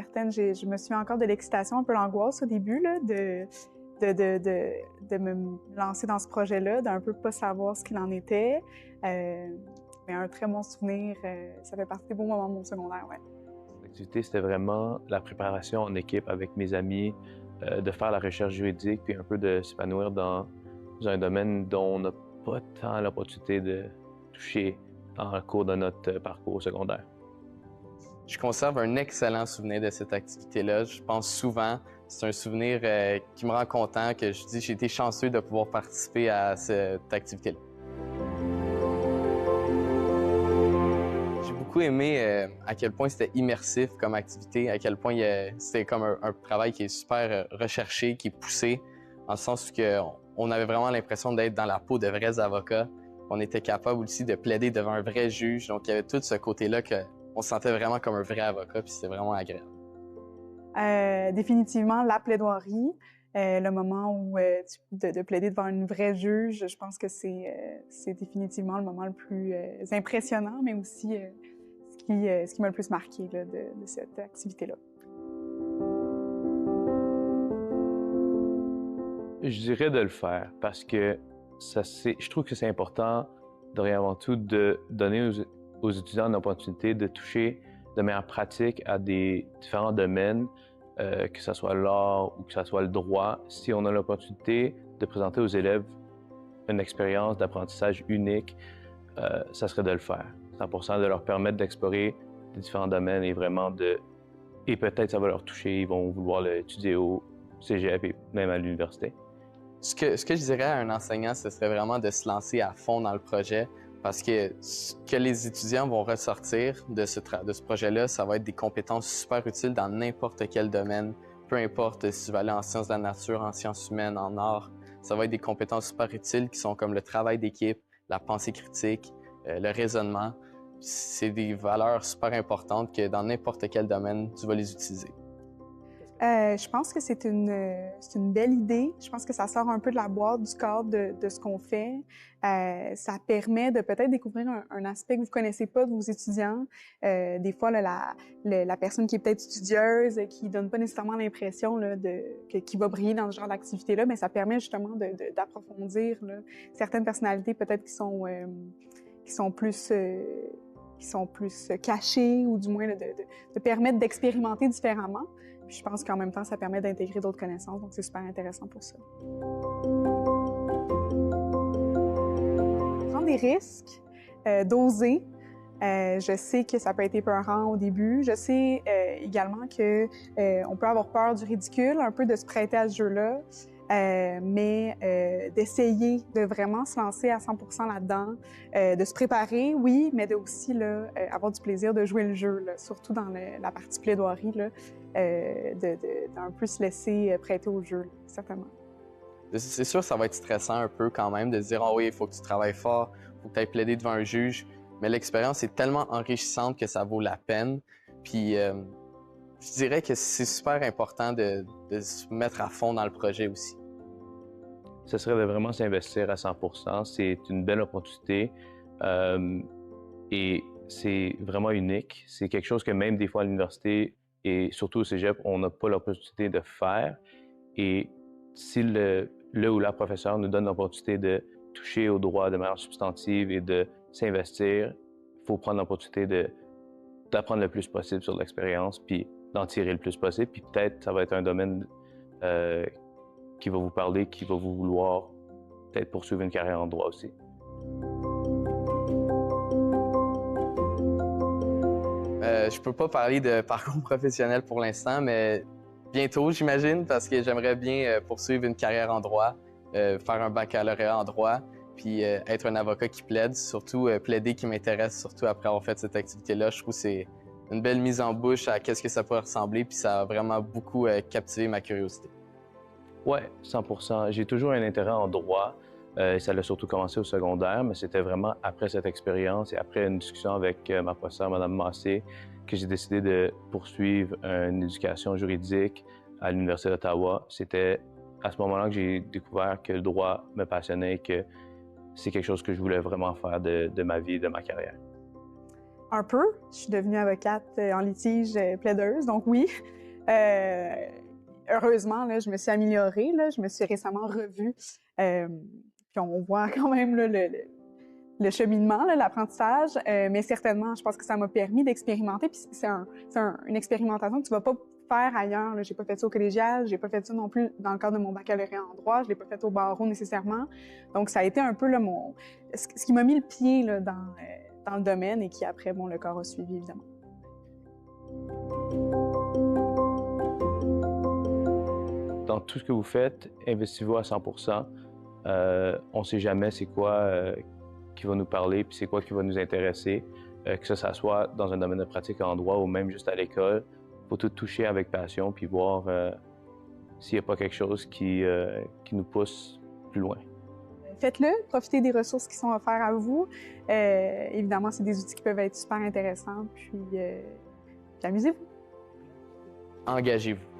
certaine. Je me souviens encore de l'excitation, un peu l'angoisse au début, là, de me lancer dans ce projet-là, d'un peu pas savoir ce qu'il en était. Mais un très bon souvenir, ça fait partie des bons moments de mon secondaire, ouais. L'activité, c'était vraiment la préparation en équipe avec mes amis, de faire la recherche juridique, puis un peu de s'épanouir dans un domaine dont on n'a pas tant l'opportunité de toucher en cours de notre parcours secondaire. Je conserve un excellent souvenir de cette activité-là. Je pense souvent, c'est un souvenir qui me rend content, que je dis j'ai été chanceux de pouvoir participer à cette activité-là. J'ai beaucoup aimé à quel point c'était immersif comme activité, à quel point c'était comme un travail qui est super recherché, qui est poussé, dans le sens qu'on avait vraiment l'impression d'être dans la peau de vrais avocats. On était capable aussi de plaider devant un vrai juge, donc il y avait tout ce côté-là qu'on se sentait vraiment comme un vrai avocat, puis c'était vraiment agréable. Définitivement, la plaidoirie, le moment où de plaider devant une vraie juge, je pense que c'est définitivement le moment le plus impressionnant, mais aussi ce qui m'a le plus marqué là, de cette activité-là. Je dirais de le faire parce que je trouve que c'est important, de rien avant tout, de donner aux étudiants l'opportunité de toucher de manière pratique à des différents domaines, que ce soit l'art ou que ce soit le droit. Si on a l'opportunité de présenter aux élèves une expérience d'apprentissage unique, ça serait de le faire. 100%, de leur permettre d'explorer les différents domaines et peut-être ça va leur toucher, ils vont vouloir l'étudier au cégep et même à l'université. Ce que je dirais à un enseignant, ce serait vraiment de se lancer à fond dans le projet, parce que ce que les étudiants vont ressortir de ce projet-là, ça va être des compétences super utiles dans n'importe quel domaine, peu importe si tu vas aller en sciences de la nature, en sciences humaines, en art. Ça va être des compétences super utiles qui sont comme le travail d'équipe, la pensée critique, le raisonnement. C'est des valeurs super importantes que dans n'importe quel domaine, tu vas les utiliser. Je pense que c'est une belle idée. Je pense que ça sort un peu de la boîte, du cadre de ce qu'on fait. Ça permet de peut-être découvrir un aspect que vous connaissez pas de vos étudiants. Des fois, là, la personne qui est peut-être studieuse, qui donne pas nécessairement l'impression là, qui va briller dans ce genre d'activité-là, mais ça permet justement d'approfondir là, certaines personnalités peut-être qui sont plus cachées ou du moins là, de permettre d'expérimenter différemment. Puis je pense qu'en même temps, ça permet d'intégrer d'autres connaissances, donc c'est super intéressant pour ça. Prendre des risques, d'oser. Je sais que ça peut être épeurant au début. Je sais également que on peut avoir peur du ridicule, un peu de se prêter à ce jeu-là. Mais d'essayer de vraiment se lancer à 100% là-dedans, de se préparer, oui, mais de aussi là, avoir du plaisir de jouer le jeu, là, surtout dans la partie plaidoirie, là, d'un peu se laisser prêter au jeu, là, certainement. C'est sûr, ça va être stressant un peu quand même de se dire « Ah oui, il faut que tu travailles fort, il faut que tu ailles plaider devant un juge », mais l'expérience est tellement enrichissante que ça vaut la peine. Puis je dirais que c'est super important de se mettre à fond dans le projet aussi. Ce serait de vraiment s'investir à 100%. C'est une belle opportunité et c'est vraiment unique. C'est quelque chose que même des fois à l'université et surtout au cégep, on n'a pas l'opportunité de faire. Et si le ou la professeur nous donne l'opportunité de toucher au droit de manière substantive et de s'investir, il faut prendre l'opportunité d'apprendre le plus possible sur l'expérience, puis d'en tirer le plus possible. Puis peut-être ça va être un domaine qui va vous parler, qui va vous vouloir peut-être poursuivre une carrière en droit aussi. Je peux pas parler de parcours professionnel pour l'instant, mais bientôt, j'imagine, parce que j'aimerais bien poursuivre une carrière en droit, faire un baccalauréat en droit, puis être un avocat qui plaide, surtout plaider qui m'intéresse, surtout après avoir fait cette activité-là. Je trouve que c'est une belle mise en bouche à qu'est-ce que ça pourrait ressembler, puis ça a vraiment beaucoup captivé ma curiosité. Oui, 100%. J'ai toujours un intérêt en droit. Ça a surtout commencé au secondaire, mais c'était vraiment après cette expérience et après une discussion avec ma professeure, Mme Massé, que j'ai décidé de poursuivre une éducation juridique à l'Université d'Ottawa. C'était à ce moment-là que j'ai découvert que le droit me passionnait et que c'est quelque chose que je voulais vraiment faire de ma vie, de ma carrière. Un peu. Je suis devenue avocate en litige plaideuse, donc oui. Heureusement, là, je me suis améliorée. Là, je me suis récemment revue. Puis on voit quand même là, le cheminement, là, l'apprentissage, mais certainement, je pense que ça m'a permis d'expérimenter. Puis c'est une expérimentation que tu vas pas faire ailleurs. Là. J'ai pas fait ça au collégial, j'ai pas fait ça non plus dans le cadre de mon baccalauréat en droit, je l'ai pas fait au barreau nécessairement. Donc ça a été un peu là, ce qui m'a mis le pied là, dans le domaine et qui après, bon, le corps a suivi évidemment. Dans tout ce que vous faites, investissez-vous à 100%. On ne sait jamais c'est quoi qui va nous parler, puis c'est quoi qui va nous intéresser, que ça soit dans un domaine de pratique en droit ou même juste à l'école. Il faut tout toucher avec passion, puis voir s'il n'y a pas quelque chose qui nous pousse plus loin. Faites-le, profitez des ressources qui sont offertes à vous. Évidemment, c'est des outils qui peuvent être super intéressants, puis amusez-vous. Engagez-vous.